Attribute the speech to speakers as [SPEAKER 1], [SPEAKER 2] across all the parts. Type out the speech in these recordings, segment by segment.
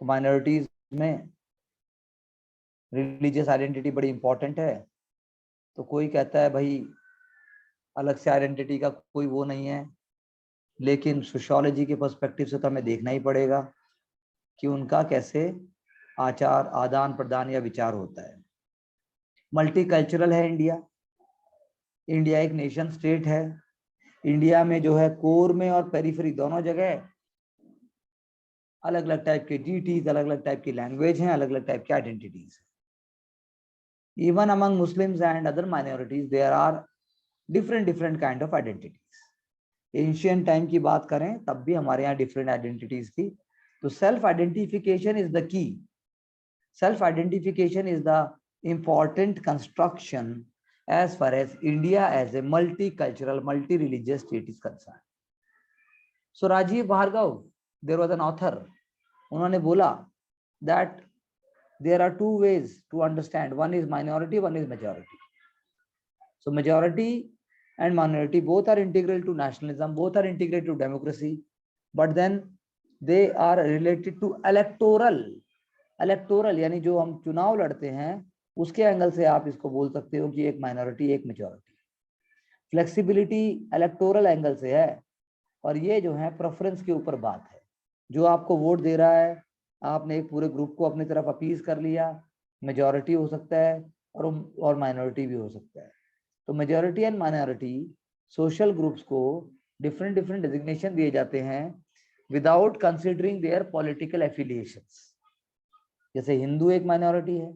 [SPEAKER 1] तो माइनॉरिटीज में religious identity बड़ी इंपॉर्टेंट है। तो कोई कहता है भाई अलग से आइडेंटिटी का कोई वो नहीं है, लेकिन सोशियोलॉजी के पर्सपेक्टिव से तो हमें देखना ही पड़ेगा कि उनका कैसे आचार आदान प्रदान या विचार होता है। मल्टीकल्चरल है इंडिया। इंडिया एक नेशन स्टेट है। इंडिया में जो है कोर में और पेरिफेरी दोनों जगह अलग अलग टाइप के डीटीज, अलग अलग टाइप की लैंग्वेज हैं, अलग अलग टाइप की आइडेंटिटीज हैं। Even among Muslims and other minorities, there are different kind of identities. Ancient time की बात करें तब भी हमारे यहाँ different identities थी। तो self identification is the key. Self identification is the important construction as far as India as a multicultural, multi-religious state is concerned. So Rajiv Bhargav, there was an author, उन्होंने बोला that there are two ways to understand. One is minority, one is majority. So majority and minority both are integral to nationalism, both are integral to democracy, but then they are related to electoral. Electoral यानी जो हम चुनाव लड़ते हैं उसके angle से आप इसको बोल सकते हो कि एक माइनॉरिटी एक मेजॉरिटी। फ्लेक्सिबिलिटी इलेक्टोरल एंगल से है, और ये जो है प्रेफरेंस के ऊपर बात है। जो आपको वोट दे रहा है, आपने एक पूरे ग्रुप को अपनी तरफ अपीज कर लिया, मेजॉरिटी हो सकता है और माइनॉरिटी भी हो सकता है। तो majority and minority social groups को डिफरेंट डिजिग्नेशन दिए जाते हैं without considering there political affiliations. जैसे हिंदू एक माइनॉरिटी है,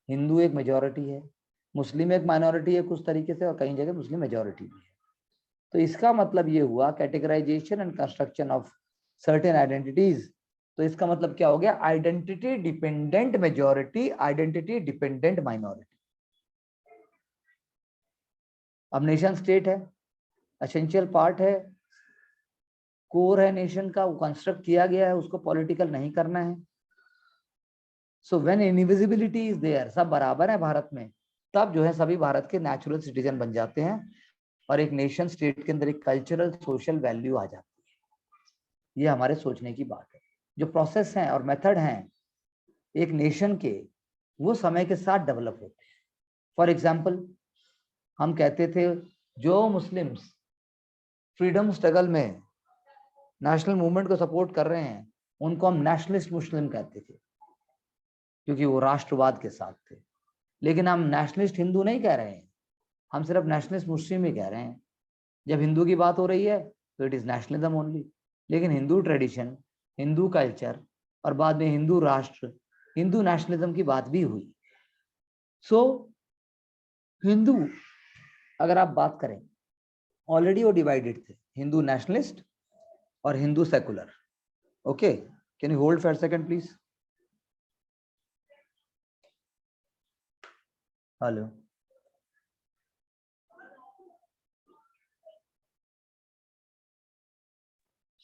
[SPEAKER 1] हिंदू एक मेजॉरिटी है, मुस्लिम एक माइनॉरिटी है कुछ तरीके से, और कई जगह मुस्लिम मेजॉरिटी भी है। तो इसका मतलब ये हुआ categorisation and construction of certain identities. तो इसका मतलब क्या हो गया? Identity dependent majority, identity dependent minority. अब नेशन स्टेट है, एसेंशियल पार्ट है, कोर है नेशन का, वो कंस्ट्रक्ट किया गया है, उसको पॉलिटिकल नहीं करना है। So when invisibility is there, सब बराबर है भारत में, तब जो है सभी भारत के नेचुरल सिटीजन बन जाते हैं और एक नेशन स्टेट के अंदर एक कल्चरल सोशल वैल्यू आ जाती है। ये हमारे सोचने की बात है। जो प्रोसेस हैं और मेथड हैं एक नेशन के, वो समय के साथ डेवलप होते हैं। फॉर एग्जाम्पल, हम कहते थे जो मुस्लिम्स फ्रीडम स्ट्रगल में नेशनल मूवमेंट को सपोर्ट कर रहे हैं उनको हम नेशनलिस्ट मुस्लिम कहते थे, क्योंकि वो राष्ट्रवाद के साथ थे। लेकिन हम नेशनलिस्ट हिंदू नहीं कह रहे हैं, हम सिर्फ नेशनलिस्ट मुस्लिम ही कह रहे हैं। जब हिंदू की बात हो रही है तो इट इज नेशनलिज्म ओनली। लेकिन हिंदू ट्रेडिशन, हिंदू कल्चर और बाद में हिंदू राष्ट्र, हिंदू नेशनलिज्म की बात भी हुई। सो हिंदू अगर आप बात करें, ऑलरेडी वो डिवाइडेड थे, हिंदू नेशनलिस्ट और Hindu secular. Okay, can you hold for a second please? Hello,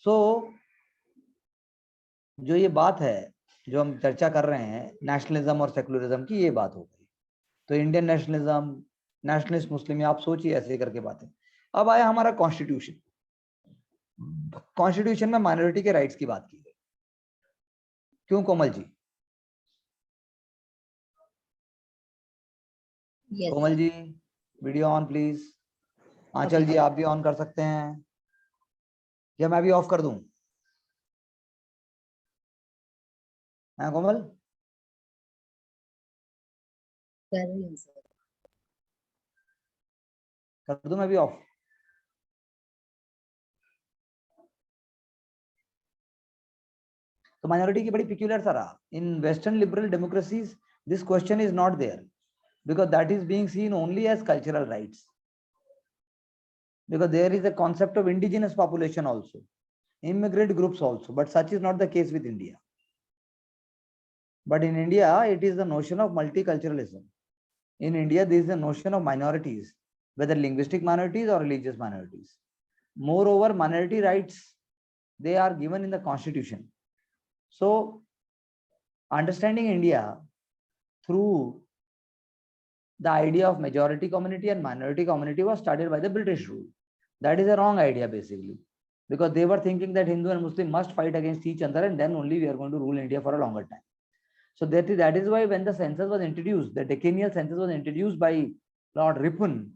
[SPEAKER 1] so जो ये बात है जो हम चर्चा कर रहे हैं नेशनलिज्म और सेकुलरिज्म की, ये बात हो गई। तो इंडियन नेशनलिज्म, नेशनलिस्ट मुस्लिम, आप सोचिए ऐसे करके बातें। अब आया हमारा कॉन्स्टिट्यूशन। कॉन्स्टिट्यूशन में माइनॉरिटी के राइट्स की बात की गई। क्यों कोमल जी?
[SPEAKER 2] Yes,
[SPEAKER 1] Komal
[SPEAKER 2] sir.
[SPEAKER 1] जी video on please. Anchal ji आप भी ऑन कर सकते हैं, या मैं भी ऑफ कर दूं? हाँ कोमल,
[SPEAKER 2] कर रही हूँ सर।
[SPEAKER 1] कर दूं मैं भी ऑफ? तो माइनॉरिटी की बड़ी पिक्यूलर सा रहा। In western liberal democracies this question is not there, because that is being seen only as cultural rights, because there is a concept of indigenous population also, immigrant groups also, but such is not the case with India. But in India it is the notion of multiculturalism. In India there is a notion of minorities, whether linguistic minorities or religious minorities. Moreover, minority rights, they are given in the constitution. So understanding India through the idea of majority community and minority community was started by the British rule. That is a wrong idea basically. because they were thinking that Hindu and Muslim must fight against each other and then only we are going to rule India for a longer time. So that is why when the census was introduced, the decennial census was introduced by Lord Ripon,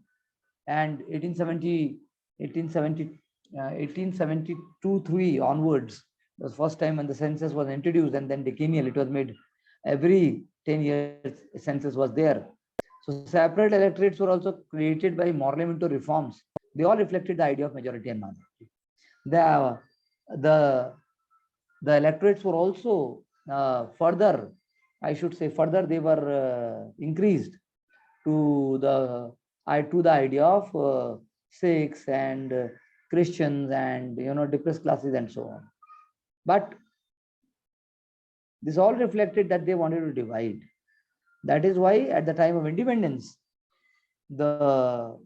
[SPEAKER 1] and 1872-3 onwards was the first time when the census was introduced, and then decennial it was made every 10 years census was there. So separate electorates were also created by Morley-Minto reforms. They all reflected the idea of majority and minority. The electorates were also further, I should say further, they were increased to the idea of Sikhs and Christians and depressed classes and so on. But this all reflected that they wanted to divide. That is why at the time of independence, the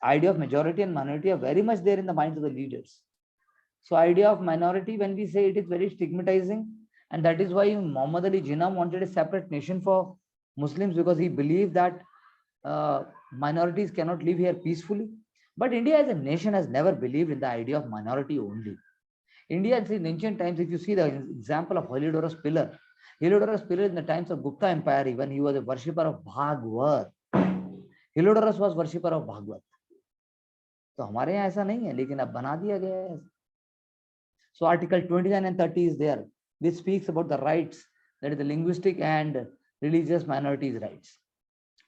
[SPEAKER 1] idea of majority and minority are very much there in the minds of the leaders. So idea of minority, when we say it, is very stigmatizing, and that is why Muhammad Ali Jinnah wanted a separate nation for Muslims, because he believed that minorities cannot live here peacefully. But India as a nation has never believed in the idea of minority only. India in ancient times, if you see the example of Heliodorus Pillar in the times of Gupta Empire, even he was a worshipper of Bhagwat. Heliodorus was worshipper of Bhagwat. तो हमारे यहाँ ऐसा नहीं है, लेकिन अब बना दिया गया है. So Article 29 and 30 is there, which speaks about the rights, that is the linguistic and religious minorities' rights.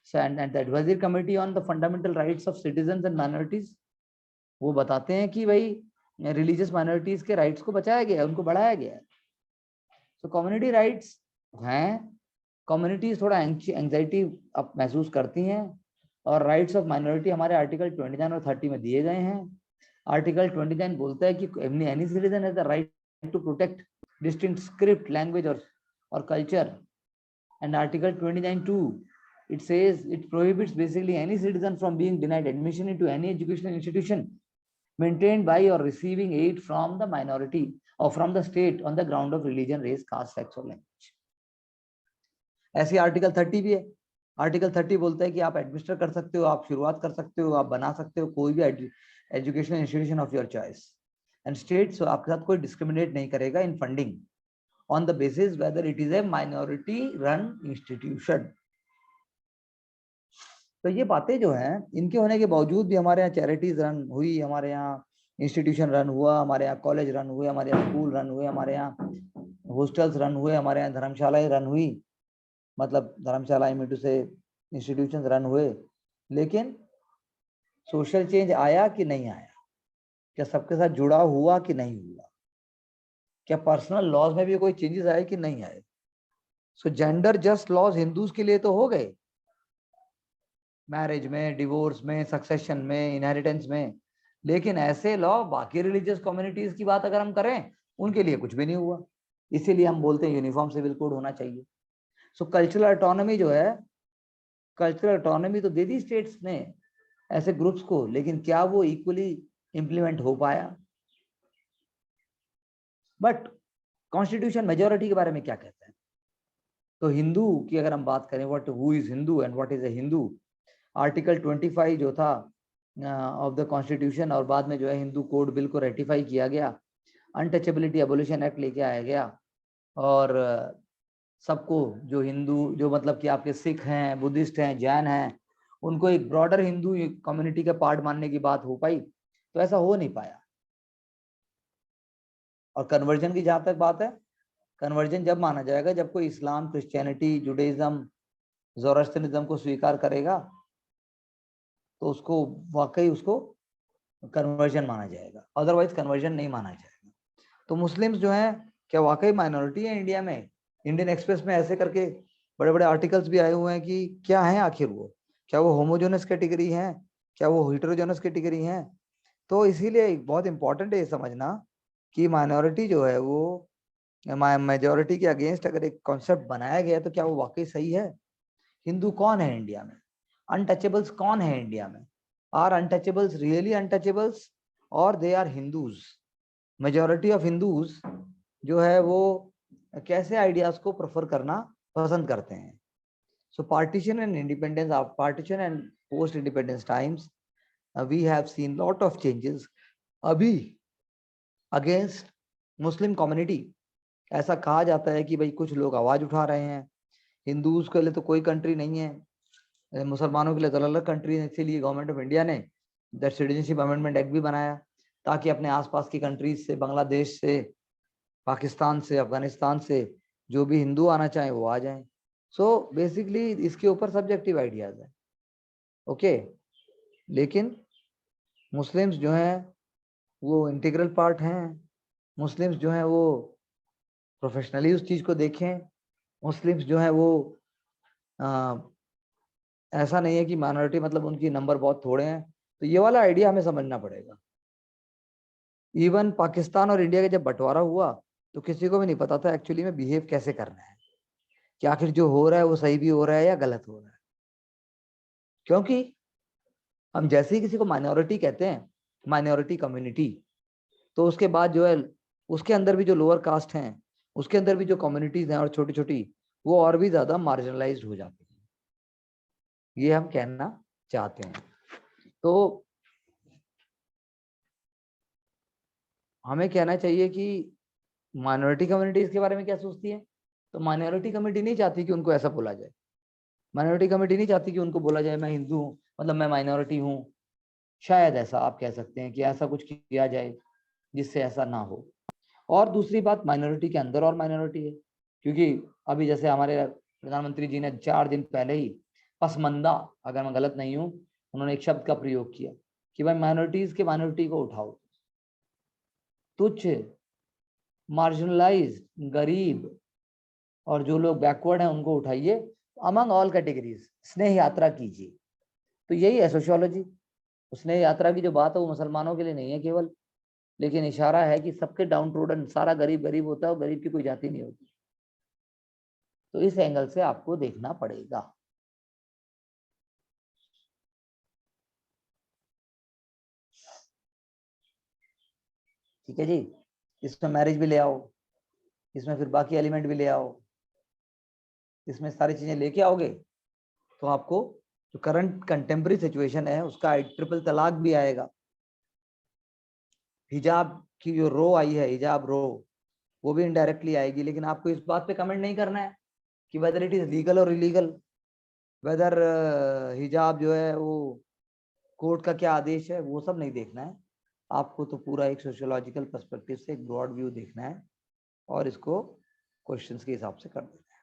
[SPEAKER 1] So and the Advisory Committee on the Fundamental Rights of Citizens and Minorities, वो बताते हैं कि भाई religious minorities के rights को बचाया गया है, उनको बढ़ाया गया है. सो कम्युनिटी राइट्स हैं, कम्युनिटीज थोड़ा एंजाइटी अब महसूस करती हैं, और राइट्स ऑफ माइनॉरिटी हमारे आर्टिकल 29 और 30 में दिए गए हैं. आर्टिकल 29 बोलता है कि any citizen has the right to protect distinct script, language और culture. And article 29(2) it says it prohibits basically any citizen from being denied admission into any educational institution maintained by or receiving aid from the minority or from the state on the ground of religion, race, caste, sex or language. ऐसे article 30 भी है. Article 30 बोलता है कि आप administer कर सकते हो, आप शुरुआत कर सकते हो, आप बना सकते हो कोई भी educational institution of your choice, and state आपके साथ कोई डिस्क्रिमिनेट नहीं करेगा इन funding on the basis whether it is a minority run institution. तो ये बातें जो हैं, इनके होने के बावजूद भी हमारे यहाँ चैरिटीज रन हुई, हमारे यहाँ इंस्टीट्यूशन रन हुआ, हमारे यहाँ कॉलेज रन हुए, हमारे यहाँ स्कूल रन हुए, हमारे यहाँ हॉस्टल्स रन हुए, हमारे यहाँ धर्मशालाएं रन हुई, मतलब धर्मशालाएं मीटू से इंस्टीट्यूशन रन हुए. लेकिन सोशल चेंज आया कि नहीं आया? क्या सबके साथ जुड़ा हुआ कि नहीं हुआ? क्या पर्सनल लॉज में भी कोई चेंजेस आए कि नहीं आए? So gender just laws Hindus के लिए तो हो गए, मैरिज में, डिवोर्स में, सक्सेशन में, इनहेरिटेंस में, लेकिन ऐसे लॉ बाकी रिलीजियस कम्युनिटीज की बात अगर हम करें, उनके लिए कुछ भी नहीं हुआ. इसीलिए हम बोलते हैं यूनिफॉर्म सिविल कोड होना चाहिए. सो कल्चरल ऑटोनॉमी जो है, कल्चरल ऑटोनॉमी तो दे दी स्टेट्स ने ऐसे ग्रुप्स को, लेकिन क्या वो इक्वली इंप्लीमेंट हो पाया? बट कॉन्स्टिट्यूशन मेजोरिटी के बारे में क्या कहता है? तो हिंदू की अगर हम बात करें, what who is Hindu and what is a Hindu, article 25 जो था ऑफ द कॉन्स्टिट्यूशन, और बाद में जो है हिंदू कोड बिल को रेटिफाई किया गया, अनटचेबिलिटी एबोलिशन एक्ट लेके आया गया, और सबको जो हिंदू, जो मतलब कि आपके सिख हैं, बुद्धिस्ट हैं, जैन हैं, उनको एक ब्रॉडर हिंदू कम्युनिटी का पार्ट मानने की बात हो पाई? तो ऐसा हो नहीं पाया. और कन्वर्जन की जहां तक बात है, कन्वर्जन जब माना जाएगा जब कोई इस्लाम, क्रिश्चियनिटी, जुडाइज्म, ज़ोरास्ट्रियनिज्म को स्वीकार करेगा, तो उसको वाकई उसको कन्वर्जन माना जाएगा, अदरवाइज कन्वर्जन नहीं माना जाएगा. तो मुस्लिम्स जो हैं, क्या वाकई माइनॉरिटी है इंडिया में? इंडियन एक्सप्रेस में ऐसे करके बड़े बड़े आर्टिकल्स भी आए हुए हैं कि क्या है आखिर वो, क्या वो होमोजेनस कैटेगरी है, क्या वो हेटेरोजेनस कैटेगरी है? तो इसीलिए बहुत इंपॉर्टेंट है ये समझना कि माइनॉरिटी जो है वो मेजोरिटी के अगेंस्ट अगर एक कॉन्सेप्ट बनाया गया तो क्या वो वाकई सही है? हिंदू कौन है इंडिया में? अनटचेबल्स कौन है इंडिया में? आर अनटचेबल्स रियली अनटचेबल्स और they are Hindus? Majority of Hindus जो है वो कैसे आइडियाज को प्रेफर करना पसंद करते हैं? So partition and independence, partition and post independence times, we have seen lot of changes. अभी अगेंस्ट मुस्लिम कम्युनिटी। ऐसा कहा जाता है कि भाई कुछ लोग आवाज उठा रहे हैं। हिंदूज के लिए तो कोई कंट्री नहीं है, मुसलमानों के लिए तो अलग कंट्री है, इसीलिए गवर्नमेंट ऑफ इंडिया ने द सिटीजनशिप अमेंडमेंट एक्ट भी बनाया, ताकि अपने आसपास की कंट्रीज से, बांग्लादेश से, पाकिस्तान से, अफगानिस्तान से जो भी हिंदू आना चाहे वो आ जाएं। सो बेसिकली इसके ऊपर सब्जेक्टिव आइडियाज है। ओके, लेकिन मुस्लिम्स जो हैं वो इंटीग्रल पार्ट हैं। मुस्लिम्स जो हैं वो प्रोफेशनली उस चीज को देखें। मुस्लिम्स जो हैं वो आ, ऐसा नहीं है कि माइनॉरिटी मतलब उनकी नंबर बहुत थोड़े हैं। तो ये वाला आइडिया हमें समझना पड़ेगा। इवन पाकिस्तान और इंडिया का जब बंटवारा हुआ तो किसी को भी नहीं पता था एक्चुअली में बिहेव कैसे करना है, कि आखिर जो हो रहा है वो सही भी हो रहा है या गलत हो रहा है। क्योंकि हम जैसे ही किसी को माइनॉरिटी कहते हैं, माइनॉरिटी कम्युनिटी, तो उसके बाद जो है उसके अंदर भी जो लोअर कास्ट हैं, उसके अंदर भी जो कम्युनिटीज हैं और छोटी छोटी, वो और भी ज्यादा मार्जिनलाइज्ड हो जाती हैं। ये हम कहना चाहते हैं। तो हमें कहना चाहिए कि माइनॉरिटी कम्युनिटीज के बारे में क्या सोचती है। तो माइनॉरिटी कम्युनिटी नहीं चाहती कि उनको ऐसा बोला जाए। माइनॉरिटी कम्युनिटी नहीं चाहती कि उनको बोला जाए मैं हिंदू हूँ मतलब मैं माइनॉरिटी हूँ। शायद ऐसा आप कह सकते हैं कि ऐसा कुछ किया जाए जिससे ऐसा ना हो। और दूसरी बात, माइनॉरिटी के अंदर और माइनॉरिटी है, क्योंकि अभी जैसे हमारे प्रधानमंत्री जी ने 4 दिन पहले ही पसमंदा, अगर मैं गलत नहीं हूँ, उन्होंने एक शब्द का प्रयोग किया कि भाई माइनॉरिटीज के माइनॉरिटी को उठाओ। तुच्छ, मार्जिनलाइज्ड, गरीब और जो लोग बैकवर्ड हैं उनको उठाइए, अमंग ऑल कैटेगरीज स्नेह यात्रा कीजिए। तो यही है सोशियोलॉजी। स्नेह यात्रा की जो बात है वो मुसलमानों के लिए नहीं है केवल, लेकिन इशारा है कि सबके डाउन ट्रोडन, सारा गरीब गरीब होता है और गरीब की कोई जाति नहीं होती। तो इस एंगल से आपको देखना पड़ेगा। ठीक है जी। इसमें मैरिज भी ले आओ, इसमें फिर बाकी एलिमेंट भी ले आओ, इसमें सारी चीजें लेके आओगे तो आपको जो करंट कंटेम्प्रेरी सिचुएशन है उसका ट्रिपल तलाक भी आएगा। हिजाब की जो रो आई है, हिजाब रो, वो भी इनडायरेक्टली आएगी। लेकिन आपको इस बात पे कमेंट नहीं करना है कि वेदर इट इज लीगल और इलीगल, वेदर हिजाब जो है वो कोर्ट का क्या आदेश है, वो सब नहीं देखना है। आपको तो पूरा एक सोशियोलॉजिकल पर्सपेक्टिव से एक ब्रॉड व्यू देखना है और इसको क्वेश्चंस के हिसाब से कर देना है।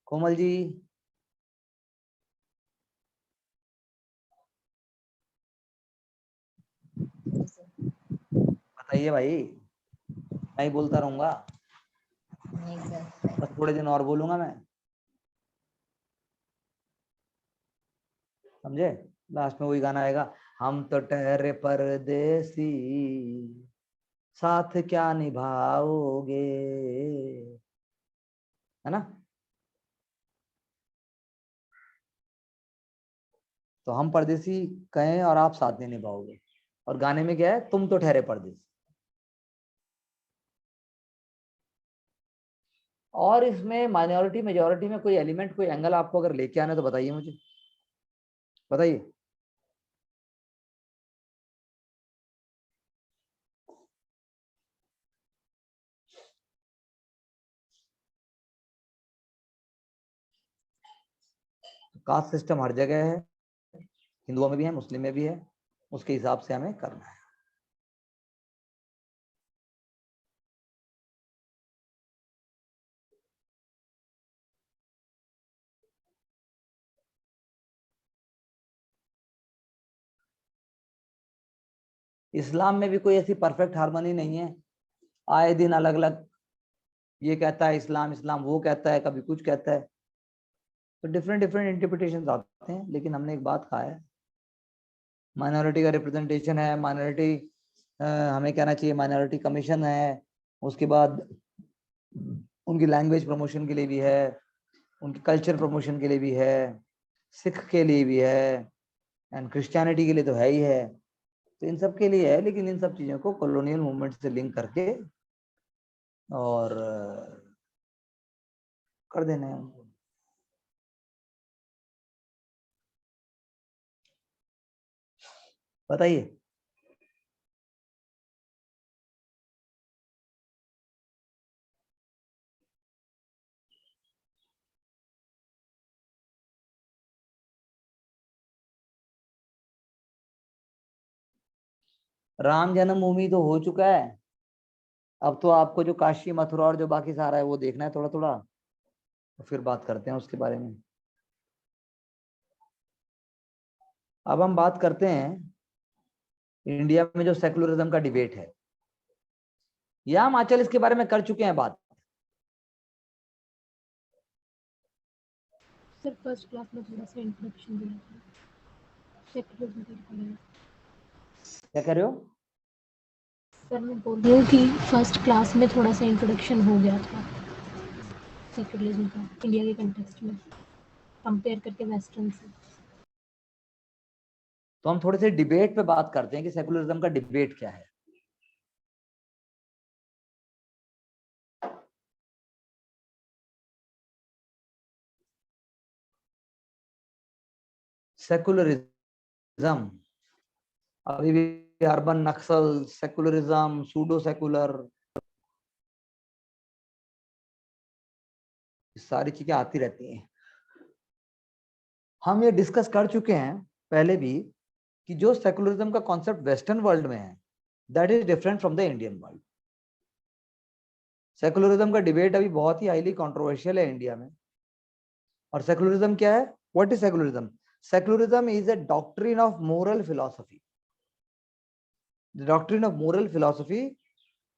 [SPEAKER 1] कोमल जी बताइए भाई, मैं ही बोलता रहूंगा,
[SPEAKER 2] नहीं सर।
[SPEAKER 1] बस थोड़े दिन और बोलूंगा मैं, समझे। लास्ट में वही गाना आएगा, हम तो ठहरे परदेसी साथ क्या निभाओगे, है ना। तो हम परदेसी कहें और आप साथ नहीं निभाओगे, और गाने में क्या है, तुम तो ठहरे परदेसी। और इसमें माइनॉरिटी मेजोरिटी में कोई एलिमेंट, कोई एंगल आपको अगर लेके आना है तो बताइए मुझे, बताइए। कास्ट सिस्टम हर जगह है, हिंदुओं में भी है, मुस्लिम में भी है, उसके हिसाब से हमें करना है। इस्लाम में भी कोई ऐसी परफेक्ट हार्मनी नहीं है। आए दिन अलग अलग, ये कहता है इस्लाम इस्लाम, वो कहता है, कभी कुछ कहता है। तो डिफरेंट डिफरेंट इंटरप्रिटेशन आते हैं। लेकिन हमने एक बात कहा है, माइनॉरिटी का रिप्रेजेंटेशन है, माइनॉरिटी हमें कहना चाहिए माइनॉरिटी कमीशन है। उसके बाद उनकी लैंग्वेज प्रमोशन के लिए भी है, उनकी कल्चर प्रमोशन के लिए भी है, सिख के लिए भी है, एंड क्रिश्चियनिटी के लिए तो है ही है। तो इन सब के लिए है, लेकिन इन सब चीज़ों को कॉलोनियल मूवमेंट से लिंक करके और कर देना है उनको। बताइए। राम जन्मभूमि तो हो चुका है, अब तो आपको जो काशी मथुरा और जो बाकी सारा है वो देखना है थोड़ा थोड़ा, तो फिर बात करते हैं उसके बारे में। अब हम बात करते हैं इंडिया में जो सेकुलरिज्म का डिबेट है, या हम आंचल इसके बारे में कर चुके हैं बात।
[SPEAKER 3] सर फर्स्ट क्लास में थोड़ा सा इंट्रोडक्शन दिया था सेकुलरिज्म के बारे में।
[SPEAKER 1] क्या कह रहे हो?
[SPEAKER 3] सर मैं बोल रही हूँ कि फर्स्ट क्लास में थोड़ा सा इंट्रोडक्शन हो गया था सेकुलरिज्म का इंडिया के कंटेक्स्ट में कंपेयर करके वेस्टर्न से।
[SPEAKER 1] तो हम थोड़े से डिबेट पे बात करते हैं कि सेकुलरिज्म का डिबेट क्या है। सेकुलरिज्म अभी भी अर्बन नक्सल, सेकुलरिज्म, सूडो सेकुलर, सारी चीजें आती रहती हैं। हम ये डिस्कस कर चुके हैं पहले भी कि जो सेकुलरिज्म का कॉन्सेप्ट वेस्टर्न वर्ल्ड में है that is different from the Indian world. Secularism का डिबेट अभी बहुत ही हाईली कंट्रोवर्शियल है इंडिया में। और सेकुलरिज्म क्या है? What is secularism? Secularism is a doctrine of moral philosophy, the doctrine of moral philosophy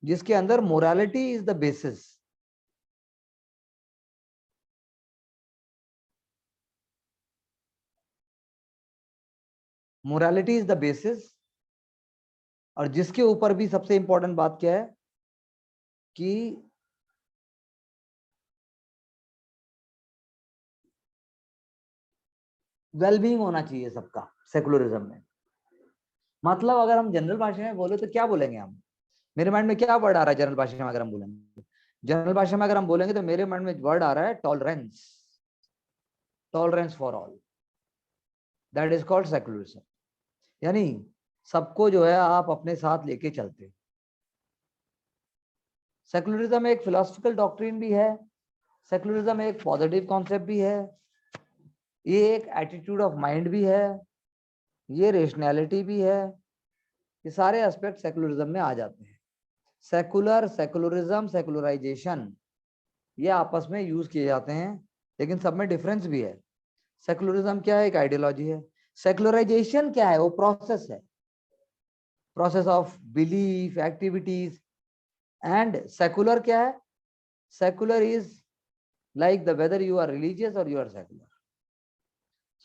[SPEAKER 1] जिसके अंदर morality is the basis. Morality is the basis, और जिसके ऊपर भी सबसे इंपॉर्टेंट बात क्या है कि वेलबींग होना चाहिए सबका सेकुलरिज्म में। मतलब अगर हम जनरल भाषा में बोले तो क्या बोलेंगे हम? मेरे माइंड में क्या वर्ड आ रहा है जनरल भाषा में? अगर हम बोलेंगे जनरल भाषा में, अगर हम बोलेंगे तो मेरे माइंड में वर्ड आ रहा है tolerance, tolerance for all, that is called secularism. यानी सबको जो है आप अपने साथ लेके चलते। सेकुलरिज्म एक फिलोसफिकल डॉक्ट्रिन भी है, सेकुलरिज्म एक पॉजिटिव कॉन्सेप्ट भी है, ये एक एटीट्यूड ऑफ माइंड भी है, ये रेशनैलिटी भी है। ये सारे एस्पेक्ट सेकुलरिज्म में आ जाते हैं। सेकुलर, सेकुलरिज्म, सेकुलराइजेशन ये आपस में यूज किए जाते हैं, लेकिन सब में डिफरेंस भी है। सेकुलरिज्म क्या है? एक आइडियोलॉजी है। सेकुलराइजेशन क्या है? वो प्रोसेस है, process of belief, activities. And secular क्या है? Secular is like the whether you are religious और you are secular.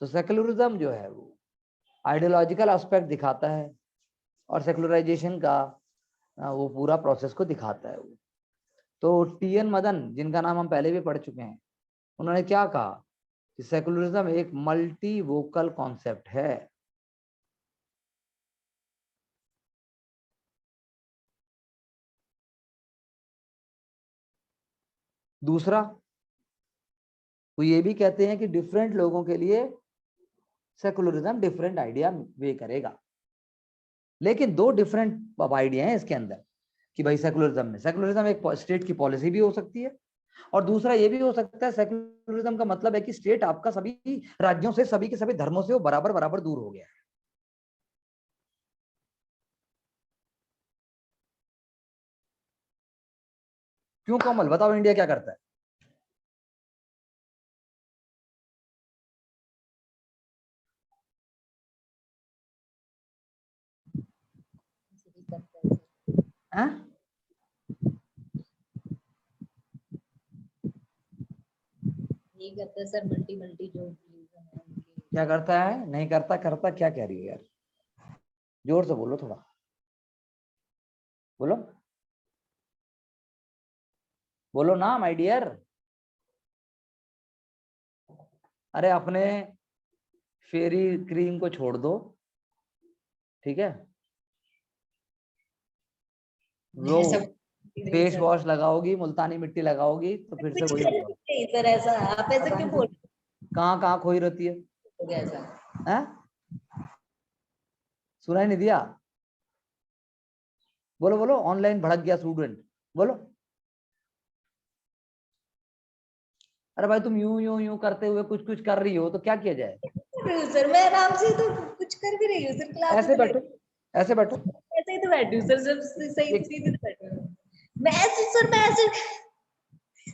[SPEAKER 1] So secularism जो है वो आइडियोलॉजिकल एस्पेक्ट दिखाता है, और सेकुलराइजेशन का वो पूरा प्रोसेस को दिखाता है। वो तो टी.एन. मदन, जिनका नाम हम पहले भी पढ़ चुके हैं, उन्होंने क्या कहा कि सेकुलरिज्म एक मल्टी वोकल कॉन्सेप्ट है। दूसरा, वो ये भी कहते हैं कि डिफरेंट लोगों के लिए सेकुलरिज्म डिफरेंट आइडिया वे करेगा। लेकिन दो डिफरेंट आइडिया हैं इसके अंदर कि भाई सेकुलरिज्म एक स्टेट की पॉलिसी भी हो सकती है, और दूसरा ये भी हो सकता है सेकुलरिज्म का मतलब है कि स्टेट आपका सभी राज्यों से, सभी के सभी धर्मों से वो बराबर बराबर दूर हो गया है। क्यों कोमल, बताओ इंडिया क्या करता है? हैं?
[SPEAKER 2] ये करता है सर, मल्टी मल्टी जो religion है उनके।
[SPEAKER 1] क्या करता है? नहीं करता, करता क्या कह रही है यार? जोर से बोलो थोड़ा, बोलो बोलो ना माय डियर। अरे अपने फेरी क्रीम को छोड़ दो, ठीक है? वो
[SPEAKER 2] ऐसा
[SPEAKER 1] फेस
[SPEAKER 2] सर,
[SPEAKER 1] वॉश लगाओगी, मुल्तानी मिट्टी लगाओगी तो फिर से
[SPEAKER 2] कुछ
[SPEAKER 1] वही
[SPEAKER 2] कर
[SPEAKER 1] होगा।
[SPEAKER 2] नहीं सर, ऐसा आप ऐसा क्यों बोल
[SPEAKER 1] कहाँ कहाँ खोई रहती है?
[SPEAKER 2] रहे हो? ऐसा
[SPEAKER 1] हैं? सुनाई नहीं दिया? बोलो बोलो, ऑनलाइन भड़क गया स्टूडेंट, बोलो। अरे भाई तुम यूं यूं यूं करते हुए कुछ कुछ कर रही हो तो क्या किया जाए?
[SPEAKER 2] सर मैं आराम से तो कुछ कर भी रही हूँ सर, क्लास
[SPEAKER 1] ऐसे
[SPEAKER 2] में
[SPEAKER 1] बैठो, ऐसे बैठो।
[SPEAKER 2] ऐसे ही तो बैठी हूँ सर, सब सही सीधे तो बैठी हूँ। मैं ऐसे सर,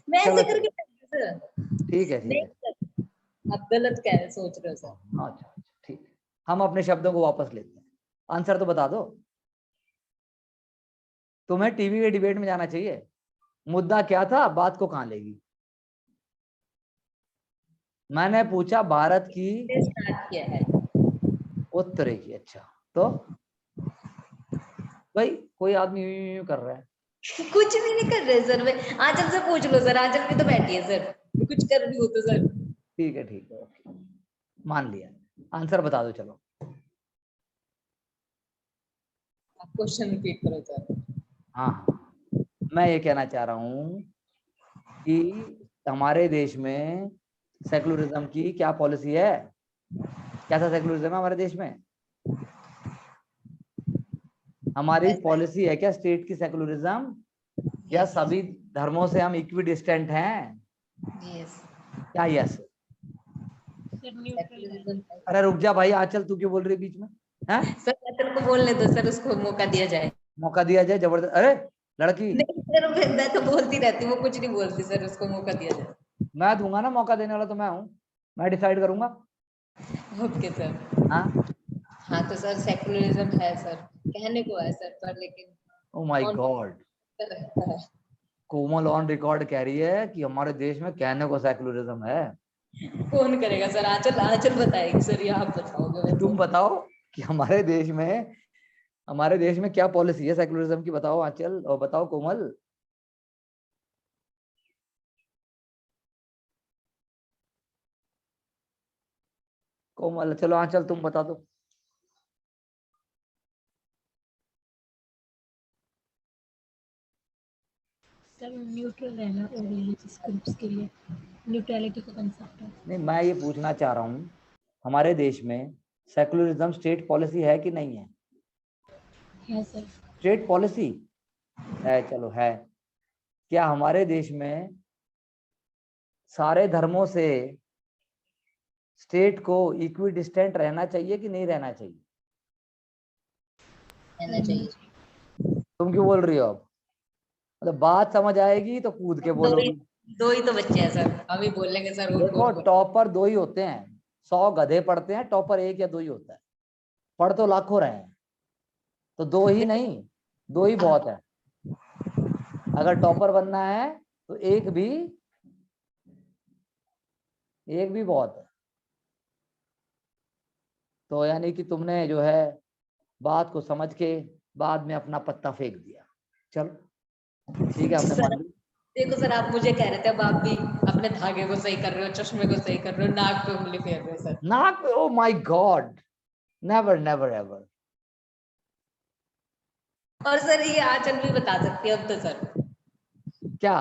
[SPEAKER 2] मैं
[SPEAKER 1] चलो
[SPEAKER 2] ऐसे करके बैठी हूँ सर।
[SPEAKER 1] ठीक है
[SPEAKER 2] नहीं सर, आप गलत कह सोच रहे हो सर।
[SPEAKER 1] अच्छा अच्छा ठीक है, हम अपने शब्दों को वापस लेते हैं। आंसर तो बता दो। तुम्हें टीवी के डिबेट में जाना चाहिए। मुद्दा क्या था, बात को कहां लेगी। मैंने पूछा भारत की
[SPEAKER 2] स्टार्ट किया है।
[SPEAKER 1] उत्तरी की। अच्छा तो भाई कोई आदमी यूं यूं यूं कर रहा है।
[SPEAKER 2] कुछ भी नहीं कर रहे सर। मैं आंचल से पूछ लो सर, आंचल भी तो बैठी है सर, कुछ कर रही हो तो सर।
[SPEAKER 1] ठीक है ओके, मान लिया। आंसर बता दो चलो।
[SPEAKER 2] आप क्वेश्चन रिपीट करो सर।
[SPEAKER 1] हाँ, मैं ये कहना चाह रहा हूं कि हमारे देश में सेकुलरिज्म की क्या पॉलिसी है। कैसा सेकुलरिज्म है हमारे देश में। हमारी पॉलिसी है क्या स्टेट की सेकुलरिज्म, या सभी धर्मों से हम इक्वी डिस्टेंट हैं।
[SPEAKER 2] यस।
[SPEAKER 1] क्या यस।
[SPEAKER 3] सर न्यूट्रल है।
[SPEAKER 1] अरे रुक जा भाई, आंचल तू क्यों बोल रही है बीच में। हैं
[SPEAKER 2] सर आंचल को बोलने दो सर, उसको मौका दिया जाए।
[SPEAKER 1] मौका दिया जाए जबरदस्त। अरे लड़की,
[SPEAKER 2] नहीं सर, मैं तो बोलती रहती हूँ, वो कुछ नहीं बोलती सर, उसको मौका दिया जाए।
[SPEAKER 1] मैं दूंगा ना मौका, देने वाला तो मैं हूँ। मैं डिसाइड करूंगा।
[SPEAKER 2] Okay sir.
[SPEAKER 1] हाँ
[SPEAKER 2] हाँ तो सर सेकुलरिज्म है सर, कहने को है सर, पर लेकिन
[SPEAKER 1] ओ माय
[SPEAKER 2] कौन
[SPEAKER 1] गॉड,
[SPEAKER 2] करता है?
[SPEAKER 1] कोमल ऑन रिकॉर्ड कह रही है कि हमारे देश में कहने को सेकुलरिज्म है।
[SPEAKER 2] कौन करेगा सर? आंचल, आंचल बताएगी सर, या आप बताओगे
[SPEAKER 1] तुम
[SPEAKER 2] वैसे?
[SPEAKER 1] बताओ कि हमारे देश में क्या पॉलिसी है सेकुलरिज्म की। बताओ आंचल और बताओ कोमल। कोमल चलो, आंचल तुम बता दो।
[SPEAKER 3] सर न्यूट्रल रहना और रिलीजियस ग्रुप्स के लिए न्यूट्रलिटी का कंसेप्ट है।
[SPEAKER 1] नहीं, मैं ये पूछना चाह रहा हूँ हमारे देश में सेकुलरिज्म स्टेट पॉलिसी है कि नहीं है।
[SPEAKER 3] सर।
[SPEAKER 1] स्टेट पॉलिसी है, चलो है। क्या हमारे देश में सारे धर्मों से स्टेट को इक्वी डिस्टेंट रहना चाहिए कि नहीं रहना चाहिए।
[SPEAKER 2] रहना चाहिए।
[SPEAKER 1] तुम क्यों बोल रही हो अब। मतलब बात समझ आएगी तो कूद के
[SPEAKER 2] दो ही
[SPEAKER 1] बोलोगी।
[SPEAKER 2] दो ही तो बच्चे हैं सर, हम ही बोल लेंगे सर, और
[SPEAKER 1] देखो
[SPEAKER 2] कौन बोल।
[SPEAKER 1] टॉपर दो ही होते हैं, 100 गधे पढ़ते हैं, टॉपर एक या दो ही होता है। पढ़ तो लाखों रहे हैं, तो दो ही नहीं, दो ही बहुत है। अगर टॉपर बनना है तो एक भी बहुत है। तो यानी कि तुमने जो है बात को समझ के बाद में अपना पत्ता फेंक दिया। चलो ठीक है, हमने मान
[SPEAKER 2] सर
[SPEAKER 1] लिया।
[SPEAKER 2] देखो सर, आप मुझे कह रहे थे, अब आप भी अपने धागे को सही कर रहे हो, चश्मे को सही कर रहे हो, नाक पे उंगली फेर रहे हो सर।
[SPEAKER 1] नाक पे, oh my God, never never ever.
[SPEAKER 2] और सर ये आंचल भी बता सकती है अब तो सर,
[SPEAKER 1] क्या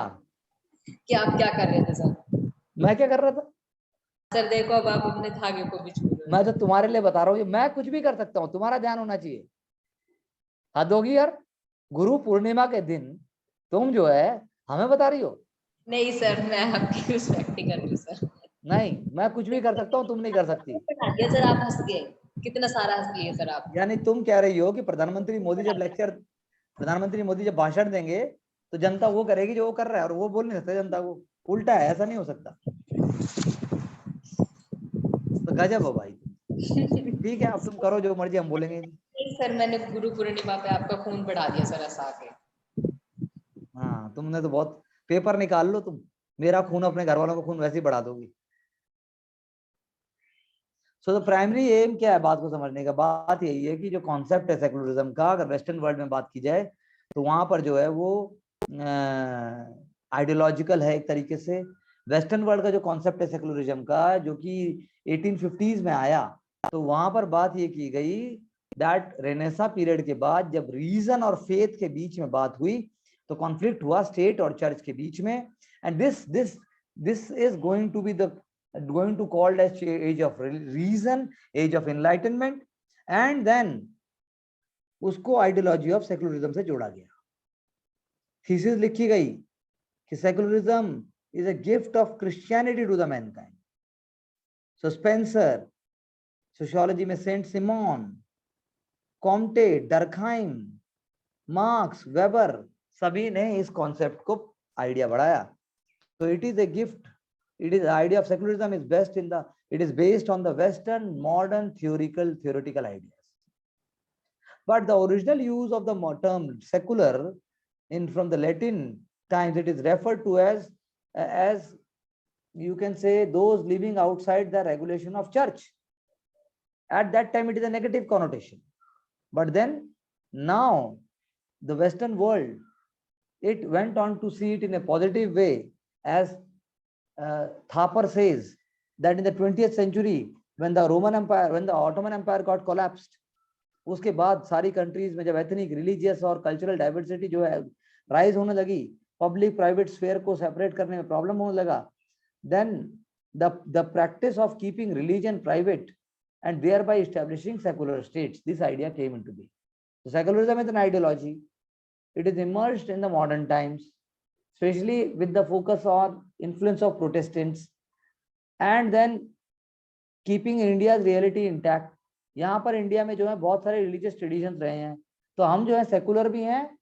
[SPEAKER 2] कि आप क्या कर रहे थे सर।
[SPEAKER 1] मैं क्या कर रहा था।
[SPEAKER 2] सर देखो, अब आप अपने धागे को भी छू रहे हो
[SPEAKER 1] मैं तो
[SPEAKER 2] सर।
[SPEAKER 1] तुम्हारे लिए बता रहा हूँ, मैं कुछ भी कर सकता हूँ, तुम्हारा ध्यान होना चाहिए। हद होगी यार, गुरु पूर्णिमा के दिन तुम जो है हमें बता रही हो।
[SPEAKER 2] नहीं सर, मैं आपकी रिस्पेक्ट ही कर रही हूँ सर।
[SPEAKER 1] नहीं, मैं कुछ भी कर सकता हूँ, तुम नहीं कर सकती।
[SPEAKER 2] बता दिया सर, आप हंस गए, कितना सारा हंस लिए सर आप।
[SPEAKER 1] यानी तुम कह रही हो कि प्रधानमंत्री मोदी जब भाषण देंगे तो जनता वो करेगी जो वो कर रहा है, और वो बोल नहीं सकता जनता को। उल्टा है, ऐसा नहीं हो सकता। तो गजब हो भाई तुम। ठीक है, अब तुम करो जो मर्जी, हम बोलेंगे नहीं।
[SPEAKER 2] नहीं सर, मैंने गुरु पूर्णिमा पे आपका खून बढ़ा दिया सर, हंसा के।
[SPEAKER 1] हाँ, तुमने तो बहुत, पेपर निकाल लो तुम, मेरा खून अपने घर वालों का खून वैसे ही बढ़ा दोगी। सो द प्राइमरी एम क्या है बात को समझने का। बात यही है कि जो कॉन्सेप्ट है सेकुलरिज्म का, अगर वेस्टर्न वर्ल्ड में बात की जाए तो वहां पर जो है वो आइडियोलॉजिकल है एक तरीके से। वेस्टर्न वर्ल्ड का जो कॉन्सेप्ट है सेकुलरिज्म का, जो कि 1850s में आया, तो वहां पर बात ये की गई दैट रेनेसा पीरियड के बाद जब रीजन और फेथ के बीच में बात हुई तो कॉन्फ्लिक्ट हुआ स्टेट और चर्च के बीच में। And this is going to be the going to called as age of reason, age of enlightenment, and then उसको आइडियोलॉजी ऑफ सेकुलरिज्म से जोड़ा गया। थीसिस लिखी गई कि secularism is a gift of Christianity to the mankind. So Spencer, sociology में Saint Simon, Comte, Durkheim, Marx, Weber, सभी ने इस कॉन्सेप्ट को आइडिया बढ़ाया. So it is a gift. It is the idea of secularism is best in the, it is based on the Western modern theoretical ideas. But the original use of the term secular in from the Latin times, it is referred to as you can say those living outside the regulation of church. At that time, it is a negative connotation. But then now the Western world, it went on to see it in a positive way, as Thapar says that in the 20th century, when the Roman Empire, when the Ottoman Empire got collapsed, उसके बाद सारी countries में जब ethnic, religious और cultural diversity जो है rise होने लगी, पब्लिक प्राइवेट स्फीयर को सेपरेट करने में प्रॉब्लम होने लगा, then the practice of keeping religion private and thereby establishing secular states, this idea came into being. So secularism is an ideology. It is emerged in the modern times, especially with the focus on influence of Protestants and then keeping India's reality intact. यहाँ पर India में जो है बहुत सारे religious traditions रहे हैं, तो हम जो है सेकुलर भी हैं.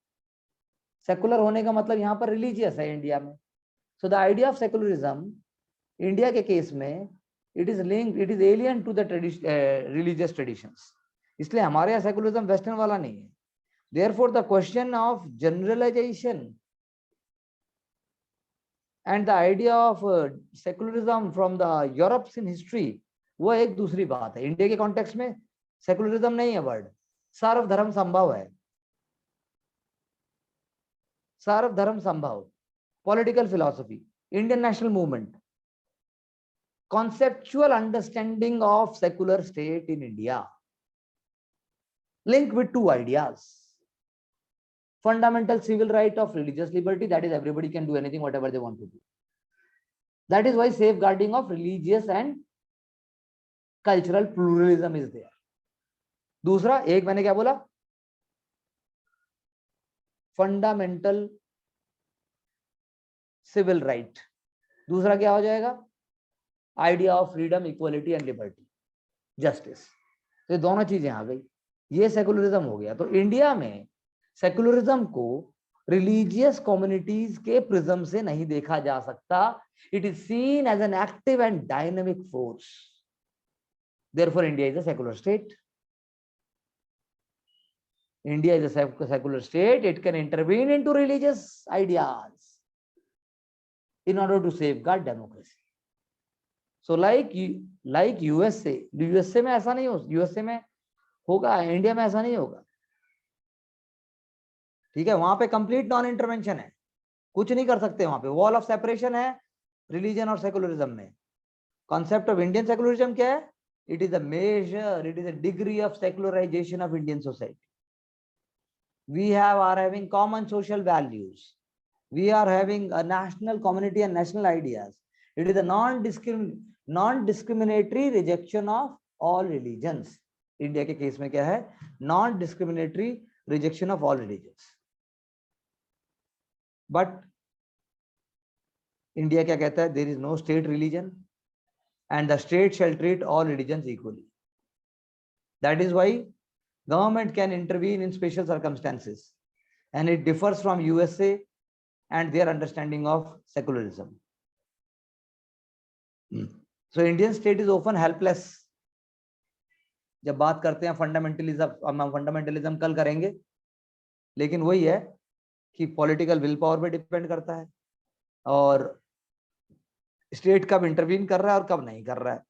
[SPEAKER 1] सेकुलर होने का मतलब यहाँ पर रिलीजियस है इंडिया में. So the idea of secularism India के केस में it is linked, it is alien to the religious traditions. इसलिए हमारे यहाँ सेकुलरिज्म वेस्टर्न वाला नहीं है. Therefore the question of generalization and the idea of secularism from the Europe's in history, वो एक दूसरी बात है. इंडिया के कॉन्टेक्स्ट में सेकुलरिज्म नहीं है वर्ड, सर्वधर्म संभव है. सर्वधर्म संभव, political philosophy, Indian national movement, conceptual understanding of secular state in India, linked with two ideas: fundamental civil right of religious liberty, that is everybody can do anything whatever they want to do, that is why safeguarding of religious and cultural pluralism is there. दूसरा, एक मैंने क्या बोला, fundamental civil right. दूसरा क्या हो जाएगा, idea of freedom, equality and liberty, justice. तो ये दोनों चीजें आ गई, ये सेकुलरिज्म हो गया. तो इंडिया में सेकुलरिज्म को रिलीजियस कम्युनिटीज के प्रिज्म से नहीं देखा जा सकता. It is seen as an active and dynamic force. Therefore India is a secular state. India is a secular state. It can intervene into religious ideas in order to safeguard democracy. So like USA, USA में ऐसा नहीं हो, USA में होगा, India में ऐसा नहीं होगा. ठीक है, वहां पे कंप्लीट नॉन इंटरवेंशन है, कुछ नहीं कर सकते वहां पे. वॉल ऑफ सेपरेशन है रिलीजन और सेकुलरिज्म में. कॉन्सेप्ट ऑफ इंडियन सेकुलरिज्म क्या है? It is a major, it is a degree of secularization of Indian society. We are having common social values. We are having a national community and national ideas. It is a non-discriminatory rejection of all religions. India के case में क्या है? Non-discriminatory rejection of all religions. But India क्या कहता है? There is no state religion and the state shall treat all religions equally. That is why government can intervene in special circumstances, and it differs from USA and their understanding of secularism. So Indian state is often helpless. जब बात करते हैं fundamentalism, हम fundamentalism कल करेंगे, लेकिन वही है कि पॉलिटिकल विल पावर पे डिपेंड करता है और स्टेट कब इंटरवीन कर रहा है और कब नहीं कर रहा है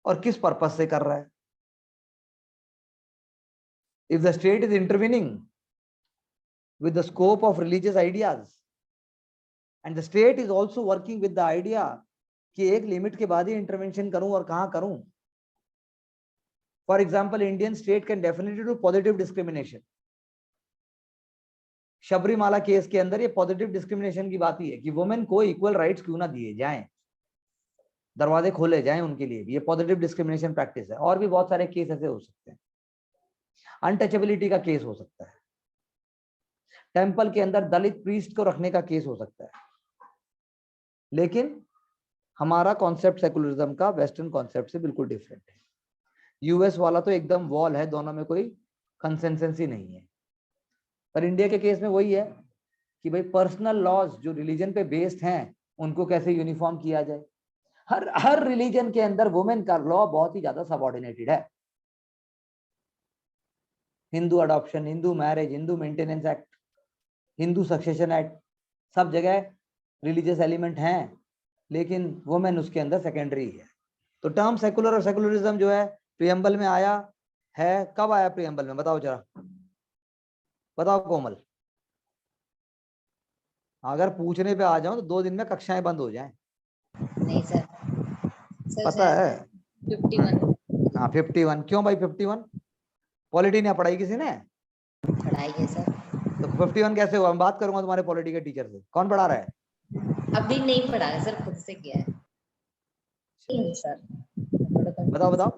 [SPEAKER 1] और किस पर्पस से कर रहा है. If the state is intervening with the scope of religious ideas, and the state is also working with the idea कि एक लिमिट के बाद ही इंटरवेंशन करूं और कहां करूं. For example, Indian state can definitely do positive discrimination. Sabarimala case के अंदर ये पॉजिटिव डिस्क्रिमिनेशन की बात ही है कि वुमेन को इक्वल राइट्स क्यों ना दिए जाएं, दरवाजे खोले जाएं उनके लिए भी. ये पॉजिटिव डिस्क्रिमिनेशन प्रैक्टिस है. और भी बहुत सारे केस ऐसे हो सकते हैं. अनटचेबिलिटी का केस हो सकता है. टेंपल के अंदर दलित प्रीस्ट को रखने का केस हो सकता है. लेकिन हमारा कॉन्सेप्ट सेकुलरिज्म का वेस्टर्न कॉन्सेप्ट से बिल्कुल डिफरेंट है. यूएस वाला तो एकदम वॉल है, दोनों में कोई कंसेंसस ही नहीं है. पर इंडिया के केस में वही है कि भाई पर्सनल लॉज जो रिलीजन पे बेस्ड हैं उनको कैसे यूनिफॉर्म किया जाए। हर रिलीजन के अंदर वुमेन का लॉ बहुत ही ज्यादा सबऑर्डिनेटेड है। Hindu adoption, Hindu marriage, Hindu maintenance act, Hindu succession act, सब जगह रिलीजियस एलिमेंट हैं, लेकिन वुमेन उसके अंदर सेकेंडरी है। तो टर्म सेकुलर और सेकुलरिज्म जो है प्रियम्बल में आया है। कब आया प्रियम्बल में, बताओ जरा, बताओ कोमल। अगर पूछने पे आ जाओ तो 2 दिन में कक्षाएं बंद हो जाएं।
[SPEAKER 2] नहीं सर,
[SPEAKER 1] पता है
[SPEAKER 2] 51
[SPEAKER 1] हाँ 51। क्यों भाई 51? पॉलिटी नहीं पढ़ाई किसी ने?
[SPEAKER 2] पढ़ाई है सर।
[SPEAKER 1] तो 51 कैसे हुआ? मैं बात करूंगा तुम्हारे पॉलिटी के टीचर से। कौन पढ़ा रहा है?
[SPEAKER 2] अभी नहीं पढ़ा है सर, खुद से किया है। नहीं सर,
[SPEAKER 1] बताओ बताओ।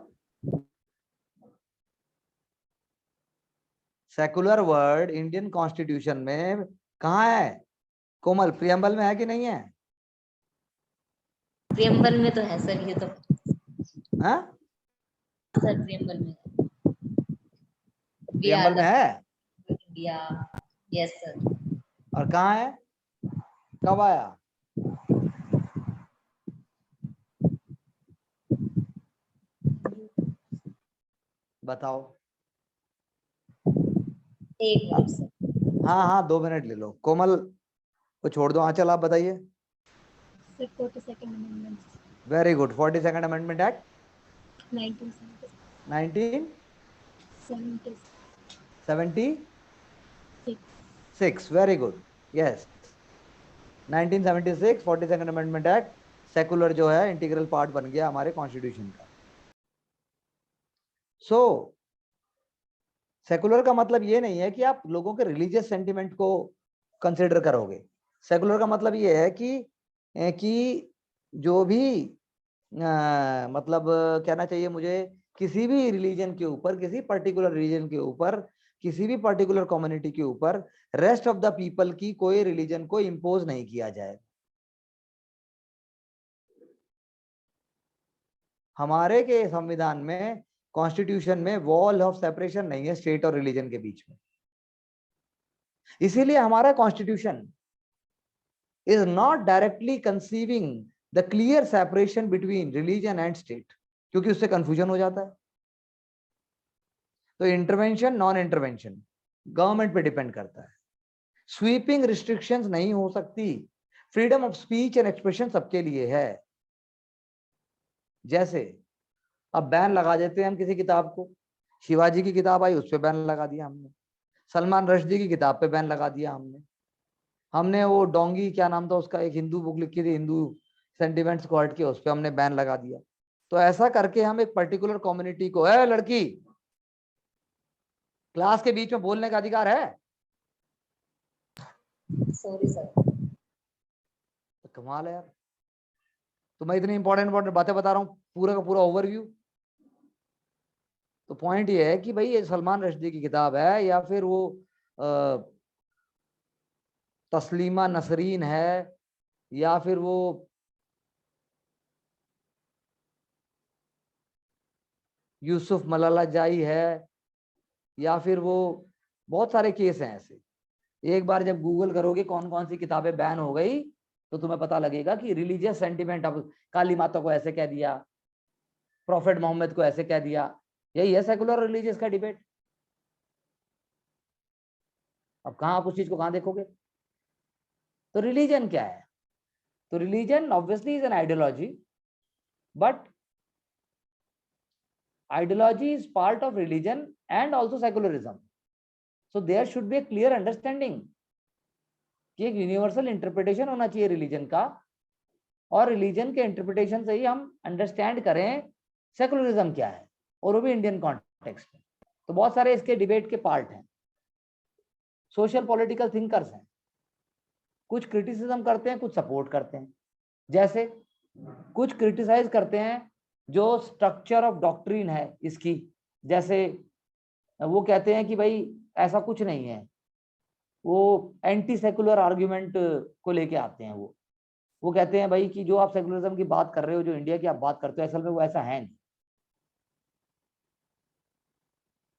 [SPEAKER 1] सेकुलर वर्ड इंडियन कॉन्स्टिट्यूशन में कहाँ है कोमल? प्रियम्बल में है कि नहीं है?
[SPEAKER 2] प्रियम्बल में तो है सर, ये तो
[SPEAKER 1] हाँ
[SPEAKER 2] सर प्रियम्बल में
[SPEAKER 1] प्रियम्बल में है।
[SPEAKER 2] इंडिया। Yes sir.
[SPEAKER 1] और कहाँ है? कब आया? बताओ।
[SPEAKER 2] एक मिनट सर।
[SPEAKER 1] हाँ हाँ 2 मिनट ले लो। कोमल को छोड़ दो। हाँ चल आप बताइए।
[SPEAKER 3] Sir, 42nd Amendment,
[SPEAKER 1] very good. 42nd amendment act
[SPEAKER 3] 1976.
[SPEAKER 1] 1976। Very good. Yes 1976 42nd amendment act. Secular जो है इंटीग्रल पार्ट बन गया हमारे कॉन्स्टिट्यूशन का। सो सेकुलर का मतलब ये नहीं है कि आप लोगों के रिलीजियस सेंटिमेंट को कंसिडर करोगे। सेकुलर का मतलब ये है कि जो भी मतलब कहना चाहिए मुझे, किसी भी रिलीजन के ऊपर, किसी पर्टिकुलर रिलीजन के ऊपर, किसी भी पर्टिकुलर कम्युनिटी के ऊपर रेस्ट ऑफ द पीपल की कोई रिलीजन को इम्पोज नहीं किया जाए। हमारे के संविधान में, कॉन्स्टिट्यूशन में वॉल ऑफ सेपरेशन नहीं है स्टेट और रिलीजन के बीच में। इसीलिए हमारा constitution is not directly conceiving the clear separation between religion and state, क्योंकि उससे कंफ्यूजन हो जाता है। तो इंटरवेंशन, नॉन इंटरवेंशन गवर्नमेंट पे डिपेंड करता है। स्वीपिंग रिस्ट्रिक्शंस नहीं हो सकती। Freedom of speech and expression सबके लिए है। जैसे अब बैन लगा देते हैं हम किसी किताब को। शिवाजी की किताब आई, उस पर बैन लगा दिया हमने। सलमान रश्दी की किताब पे बैन लगा दिया हमने वो डोंगी, क्या नाम था उसका, एक हिंदू बुक लिखी थी, हिंदू सेंटिमेंट्स को हट के, उस पर हमने बैन लगा दिया। तो ऐसा करके हम एक पर्टिकुलर कम्युनिटी को, ए लड़की, क्लास के बीच में बोलने का अधिकार है?
[SPEAKER 2] Sorry sir.
[SPEAKER 1] तो कमाल है यार। तो मैं इतनी इंपॉर्टेंट बातें बता रहा हूँ, पूरा का पूरा ओवरव्यू। तो पॉइंट ये है कि भाई ये सलमान रश्दी की किताब है या फिर वो तस्लीमा नसरीन है, या फिर वो यूसुफ मलाला जाई है, या फिर वो बहुत सारे केस हैं ऐसे। एक बार जब गूगल करोगे कौन कौन सी किताबें बैन हो गई, तो तुम्हें पता लगेगा कि रिलीजियस सेंटिमेंट, अब काली माता को ऐसे कह दिया, प्रॉफेट मोहम्मद को ऐसे कह दिया। यही है सेकुलर रिलीजियस का डिबेट। अब कहाँ आप उस चीज को कहाँ देखोगे? तो रिलीजन क्या है? तो religion obviously is an ideology, but ideology is part of religion and also secularism. So there should be a clear understanding कि एक यूनिवर्सल इंटरप्रिटेशन होना चाहिए रिलीजन का, और रिलीजन के इंटरप्रिटेशन से ही हम अंडरस्टैंड करें सेकुलरिज्म क्या है, और वो भी इंडियन कॉन्टेक्स्ट में। तो बहुत सारे इसके डिबेट के पार्ट हैं। सोशल पॉलिटिकल थिंकर्स हैं, कुछ क्रिटिसिज्म करते हैं, कुछ सपोर्ट करते हैं। जैसे कुछ क्रिटिसाइज करते हैं जो स्ट्रक्चर ऑफ डॉक्ट्रिन है इसकी, जैसे वो कहते हैं कि भाई ऐसा कुछ नहीं है, वो एंटी सेकुलर आर्ग्यूमेंट को लेके आते हैं। वो कहते हैं भाई कि जो आप सेकुलरिज्म की बात कर रहे हो, जो इंडिया की आप बात करते हो, असल में वो ऐसा है नहीं।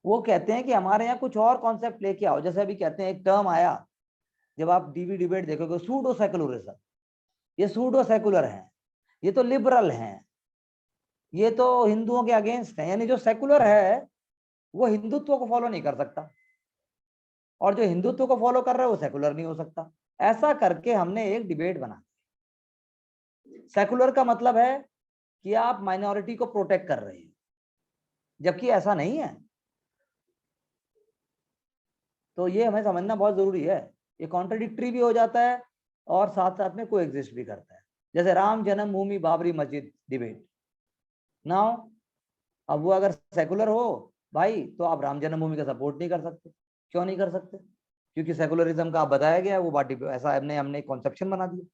[SPEAKER 1] वो कहते हैं कि हमारे यहाँ कुछ और कॉन्सेप्ट लेके आओ। जैसे अभी कहते हैं एक टर्म आया, जब आप डीवी डिबेट देखोगे, सूडो सेकुलरिज्म। ये सूडो सेकुलर है, ये तो लिबरल हैं, ये तो हिंदुओं के अगेंस्ट है। यानी जो सेकुलर है वो हिंदुत्व को फॉलो नहीं कर सकता, और जो हिंदुत्व को फॉलो कर रहा है वो सेकुलर नहीं हो सकता। ऐसा करके हमने एक डिबेट बना। सेकुलर का मतलब है कि आप माइनॉरिटी को प्रोटेक्ट कर रहे हैं, जबकि ऐसा नहीं है। तो ये हमें समझना बहुत जरूरी है। ये कॉन्ट्रडिक्टरी भी हो जाता है और साथ साथ में कोएग्जिस्ट भी करता है। जैसे राम जन्मभूमि बाबरी मस्जिद डिबेट। नाउ अब वो अगर सेकुलर हो भाई, तो आप राम जन्मभूमि का सपोर्ट नहीं कर सकते। क्यों नहीं कर सकते? क्योंकि सेकुलरिज्म का आप बताया गया है वो बाटी पे, ऐसा हमने कॉन्सेप्शन बना दिया।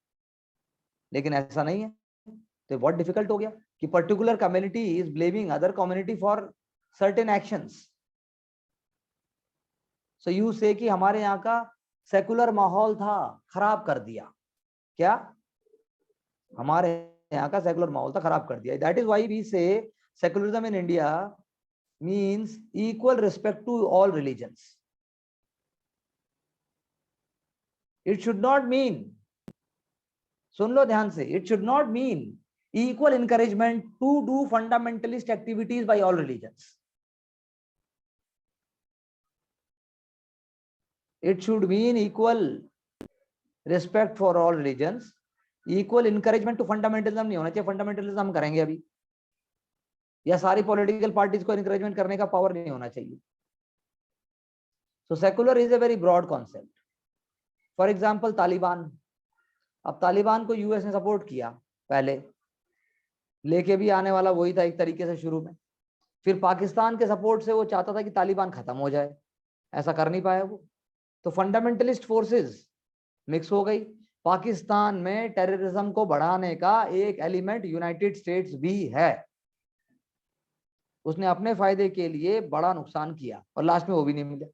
[SPEAKER 1] लेकिन ऐसा नहीं है, तो बहुत डिफिकल्ट हो गया कि particular community is blaming other community for certain actions. So you से कि हमारे यहाँ का सेकुलर माहौल था, खराब कर दिया। क्या? हमारे यहाँ का सेकुलर माहौल था, खराब कर दिया। That is why we say secularism in India means equal respect to all religions. It should not mean, सुन लो ध्यान से, it should not mean equal encouragement to do fundamentalist activities by all religions. It should mean equal respect for all religions, equal encouragement to fundamentalism नहीं होना चाहिए। fundamentalism हम करेंगे अभी, या सारी पॉलिटिकल पार्टीज को encouragement करने का पावर नहीं होना चाहिए। So secular is a very broad concept. For example Taliban, अब तालिबान को यूएस ने सपोर्ट किया, पहले लेके भी आने वाला वही था एक तरीके से शुरू में। फिर पाकिस्तान के सपोर्ट से वो चाहता था कि तालिबान खत्म हो जाए, ऐसा कर नहीं पाया वो। तो फंडामेंटलिस्ट फोर्सेस मिक्स हो गई। पाकिस्तान में टेररिज्म को बढ़ाने का एक एलिमेंट यूनाइटेड स्टेट्स भी है। उसने अपने फायदे के लिए बड़ा नुकसान किया और लास्ट में वो भी नहीं मिला।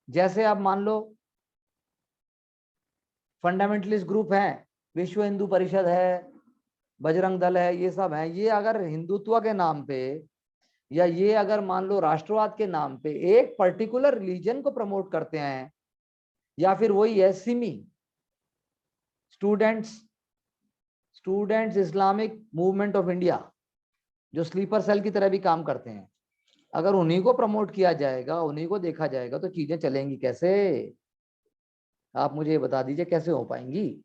[SPEAKER 1] जैसे आप मान लो फंडामेंटलिस्ट ग्रुप हैं, विश्व हिंदू परिषद है, बजरंग दल है, ये सब है। ये अगर हिंदुत्व के नाम पे, या ये अगर मान लो राष्ट्रवाद के नाम पे एक पर्टिकुलर रिलीजन को प्रमोट करते हैं, या फिर वही है Simi, students Islamic movement of India, जो स्लीपर सेल की तरह भी काम करते हैं, अगर उन्हीं को प्रमोट किया जाएगा, उन्हीं को देखा जाएगा, तो चीजें चलेंगी कैसे? आप मुझे बता दीजिए कैसे हो पाएंगी?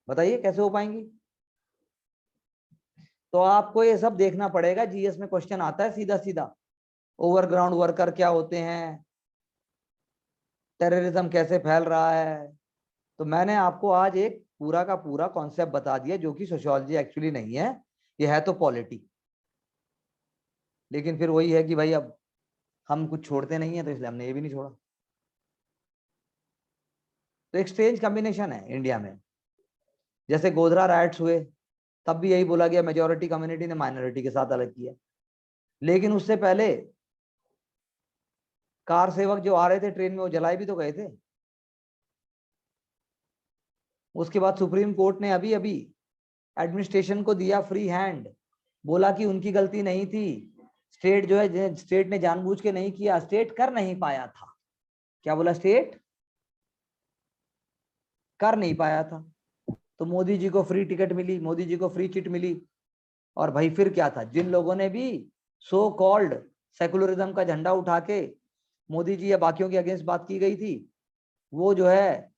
[SPEAKER 1] बताइए कैसे हो पाएंगी? तो आपको ये सब देखना पड़ेगा। जीएस में क्वेश्चन आता है सीधा सीधा, ओवरग्राउंड वर्कर क्या होते हैं, टेररिज्म कैसे फैल रहा है। तो मैंने आपको आज एक पूरा का पूरा कॉन्सेप्ट बता दिया, जो कि सोशियोलॉजी एक्चुअली नहीं है, ये है तो पॉलिटी। लेकिन फिर वही है कि भाई अब हम कुछ छोड़ते नहीं है, तो इसलिए हमने ये भी नहीं छोड़ा। तो एक स्ट्रेंज कॉम्बिनेशन है इंडिया में। जैसे गोधरा राइट्स हुए, तब भी यही बोला गया मेजोरिटी कम्युनिटी ने माइनॉरिटी के साथ अलग किया। लेकिन उससे पहले कार सेवक जो आ रहे थे ट्रेन में, वो जलाए भी तो गए थे। उसके बाद सुप्रीम कोर्ट ने अभी अभी एडमिनिस्ट्रेशन को दिया फ्री हैंड, बोला कि उनकी गलती नहीं थी, स्टेट जो है, स्टेट ने जानबूझ के नहीं किया, स्टेट कर नहीं पाया था। क्या बोला? स्टेट कर नहीं पाया था। तो मोदी जी को फ्री टिकट मिली, मोदी जी को फ्री किट मिली। और भाई फिर क्या था, जिन लोगों ने भी सो कॉल्ड सेकुलरिज्म का झंडा उठा के मोदी जी या बाकियों के अगेंस्ट बात की गई थी, वो जो है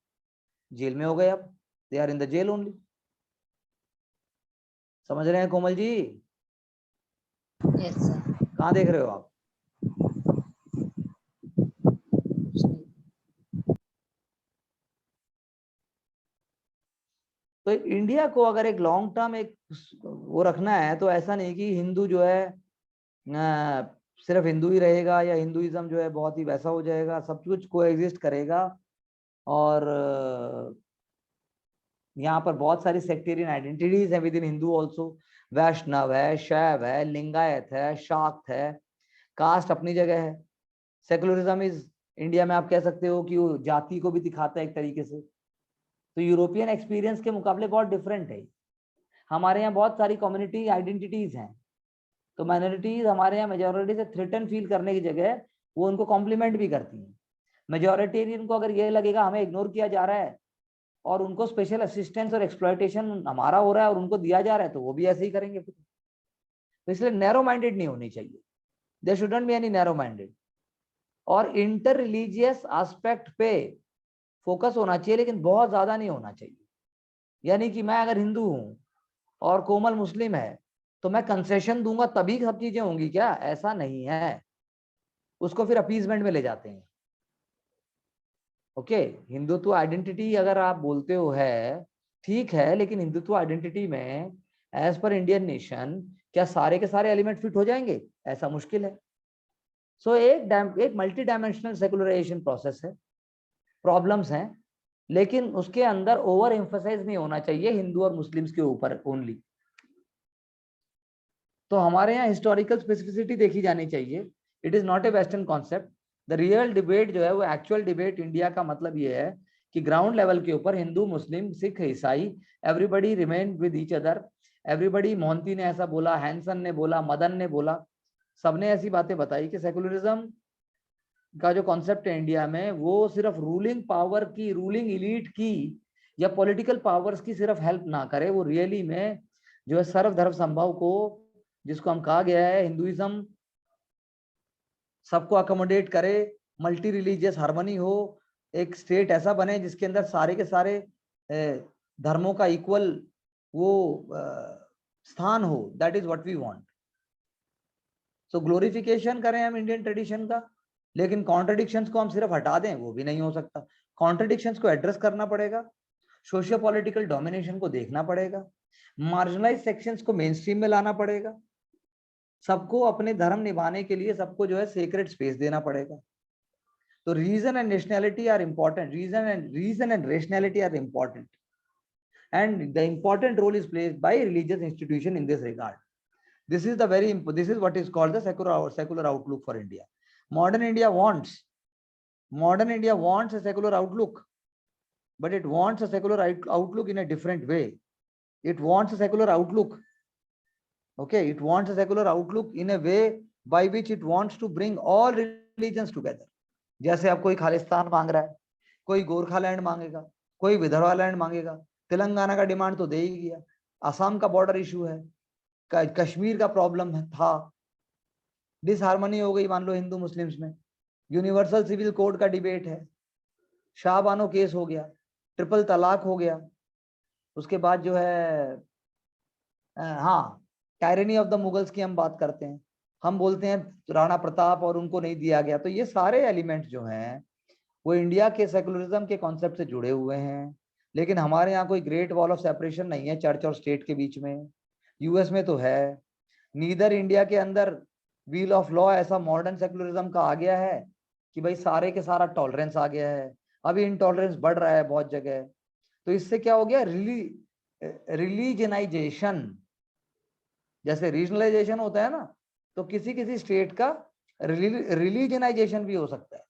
[SPEAKER 1] जेल में हो गए। अब they are in the jail only. समझ रहे हैं कोमल जी?
[SPEAKER 2] Yes sir.
[SPEAKER 1] कहाँ देख रहे हो आप? तो इंडिया को अगर एक लॉन्ग टर्म एक वो रखना है, तो ऐसा नहीं कि हिंदू जो है सिर्फ हिंदू ही रहेगा, या हिंदुइज्म जो है बहुत ही वैसा हो जाएगा। सब कुछ कोएग्जिस्ट करेगा। और यहाँ पर बहुत सारी सेक्टेरियन आइडेंटिटीज है विद इन हिंदू ऑल्सो। वैष्णव है, शैव है, लिंगायत है, शाक्त है, कास्ट अपनी जगह है। सेकुलरिज्म इज इंडिया में आप कह सकते हो कि वो जाति को भी दिखाता है एक तरीके से। तो यूरोपियन एक्सपीरियंस के मुकाबले बहुत डिफरेंट है। हमारे यहाँ बहुत सारी कम्युनिटी आइडेंटिटीज हैं, तो माइनॉरिटीज हमारे यहाँ मेजोरिटी से थ्रेटन फील करने की जगह वो उनको कॉम्प्लीमेंट भी करती हैं। मेजोरिटेरियन को अगर ये लगेगा हमें इग्नोर किया जा रहा है और उनको स्पेशल असिस्टेंस और एक्सप्लॉयटेशन हमारा हो रहा है और उनको दिया जा रहा है, तो वो भी ऐसे ही करेंगे फिर। तो इसलिए नैरो माइंडेड नहीं होनी चाहिए, there shouldn't be any narrow minded. और इंटर रिलीजियस एस्पेक्ट पे फोकस होना चाहिए, लेकिन बहुत ज्यादा नहीं होना चाहिए। यानी कि मैं अगर हिंदू हूं और कोमल मुस्लिम है तो मैं कंसेशन दूंगा तभी सब चीजें होंगी क्या? ऐसा नहीं है, उसको फिर अपीजमेंट में ले जाते हैं। ओके, हिंदुत्व आइडेंटिटी अगर आप बोलते हो है ठीक है, लेकिन हिंदुत्व आइडेंटिटी में एज पर इंडियन नेशन क्या सारे के सारे एलिमेंट फिट हो जाएंगे? ऐसा मुश्किल है। सो एक मल्टी डायमेंशनल सेकुलराइजेशन प्रोसेस है, प्रॉब्लम्स हैं, लेकिन उसके अंदर ओवर एम्फसाइज नहीं होना चाहिए हिंदू और मुस्लिम्स के ऊपर ओनली। तो हमारे यहाँ हिस्टोरिकल स्पेसिफिसिटी देखी जानी चाहिए। It is not a western concept. The real debate जो है वो एक्चुअल डिबेट इंडिया का मतलब ये है कि ग्राउंड लेवल के ऊपर हिंदू, मुस्लिम, सिख, ईसाई, everybody remain with each other. Everybody, Mohanty ने ऐसा बोला, हैंसन ने बोला, मदन ने बोला, सबने ऐसी बातें बताई कि सेकुलरिज्म का जो कॉन्सेप्ट है इंडिया में वो सिर्फ रूलिंग पावर की, रूलिंग इलीट की या पॉलिटिकल पावर्स की सिर्फ हेल्प ना करे, वो रियली में जो है सर्वधर्म संभव को, जिसको हम कहा गया है हिंदुइज्म सबको अकोमोडेट करे, मल्टी रिलीजियस हार्मनी हो, एक स्टेट ऐसा बने जिसके अंदर सारे के सारे धर्मों का इक्वल वो स्थान हो। That is what we want. So glorification करें हम इंडियन ट्रेडिशन का, लेकिन कॉन्ट्रडिक्शंस को हम सिर्फ हटा दें वो भी नहीं हो सकता। कॉन्ट्रडिक्शंस को एड्रेस करना पड़ेगा, सोशियो पॉलिटिकल डोमिनेशन को देखना पड़ेगा, मार्जिनलाइज सेक्शंस को मेन स्ट्रीम में लाना पड़ेगा, सबको अपने धर्म निभाने के लिए सबको जो है सेक्रेट स्पेस देना पड़ेगा। तो reason and nationality are important, reason and rationality are important, and the important role is played by religious institution in this regard. This is what is called the secular outlook for India. Modern India wants a secular outlook, but it wants a secular outlook in a different way. It wants a secular outlook. Okay, it wants a secular outlook in a way by which it wants to bring all religions together. जैसे अब कोई खालिस्तान मांग रहा है, कोई गोरखालैंड मांगेगा, कोई Vidarbha land मांगेगा, तेलंगाना का डिमांड तो दे ही गया, असम का बॉर्डर इशू है, कश्मीर का प्रॉब्लम था, डिसहार्मनी हो गई मान लो हिंदू मुस्लिम्स में, यूनिवर्सल सिविल कोड का डिबेट है, शाहबानो केस हो गया, ट्रिपल तलाक हो गया, उसके बाद जो है हाँ टायरनी ऑफ द मुगल्स की हम बात करते हैं, हम बोलते हैं राणा प्रताप और उनको नहीं दिया गया। तो ये सारे एलिमेंट जो हैं वो इंडिया के सेकुलरिज्म के कॉन्सेप्ट से जुड़े हुए हैं, लेकिन हमारे यहाँ कोई ग्रेट वॉल ऑफ सेपरेशन नहीं है चर्च और स्टेट के बीच में। यूएस में तो है। नीदर इंडिया के अंदर व्हील ऑफ लॉ ऐसा मॉडर्न सेकुलरिज्म का आ गया है कि भाई सारे के सारा टॉलरेंस आ गया है, अभी इनटॉलरेंस बढ़ रहा है बहुत जगह। तो इससे क्या हो गया, रिलीजनाइजेशन, जैसे रीजनलाइजेशन होता है ना, तो किसी किसी स्टेट का रिलीजनाइजेशन भी हो सकता है।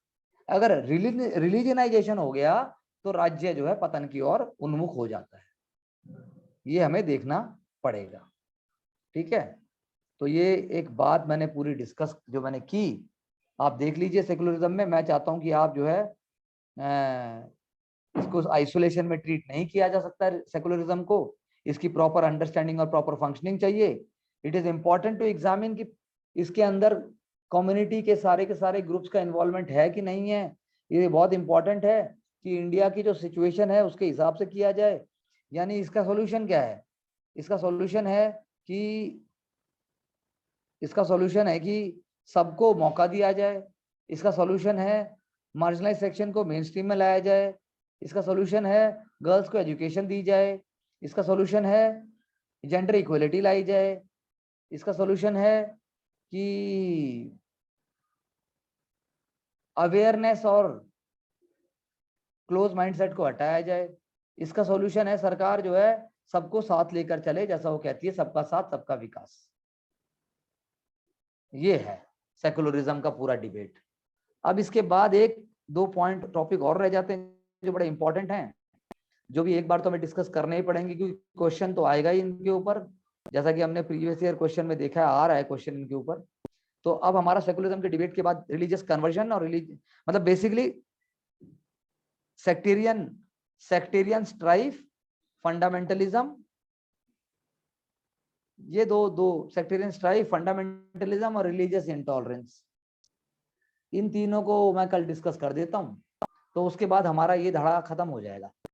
[SPEAKER 1] अगर रिलीजनाइजेशन हो गया तो राज्य जो है पतन की ओर उन्मुख हो जाता है, ये हमें देखना पड़ेगा। ठीक है, तो ये एक बात मैंने पूरी डिस्कस जो मैंने की, आप देख लीजिए सेकुलरिज्म में। मैं चाहता हूं कि आप जो है इसको आइसोलेशन में ट्रीट नहीं किया जा सकता सेकुलरिज्म को, इसकी प्रॉपर अंडरस्टैंडिंग और प्रॉपर फंक्शनिंग चाहिए। It is important to examine कि इसके अंदर कम्युनिटी के सारे ग्रुप्स का इन्वॉल्वमेंट है कि नहीं है। ये बहुत इंपॉर्टेंट है कि इंडिया की जो सिचुएशन है उसके हिसाब से किया जाए। यानी इसका सॉल्यूशन क्या है? इसका सॉल्यूशन है कि सबको मौका दिया जाए। इसका सॉल्यूशन है मार्जिनलाइज सेक्शन को मेन स्ट्रीम में लाया जाए। इसका सॉल्यूशन है गर्ल्स को एजुकेशन दी जाए। इसका सॉल्यूशन है जेंडर इक्वलिटी लाई जाए। इसका सॉल्यूशन है कि अवेयरनेस और क्लोज माइंडसेट को हटाया जाए। इसका सॉल्यूशन है सरकार जो है सबको साथ लेकर चले, जैसा वो कहती है सबका साथ सबका विकास। ये है सेकुलरिज्म का पूरा डिबेट। अब इसके बाद एक दो पॉइंट टॉपिक और रह जाते हैं जो बड़े इंपॉर्टेंट हैं। जो भी एक बार तो हमें डिस्कस करने ही पड़ेंगे, क्योंकि क्वेश्चन तो आएगा ही इनके ऊपर, जैसा कि हमने प्रीवियस ईयर क्वेश्चन में देखा है, आ रहा है क्वेश्चन इनके ऊपर। तो अब हमारा सेकुलरिज्म के डिबेट के बाद रिलीजियस कन्वर्जन और मतलब बेसिकली सेक्टेरियन स्ट्राइफ, फंडामेंटलिज्म, ये दो सेक्टेरियन स्ट्राइफ, फंडामेंटलिज्म और रिलीजियस इंटॉलरेंस, इन तीनों को मैं कल डिस्कस कर देता हूं, तो उसके बाद हमारा ये धड़ा खत्म हो जाएगा।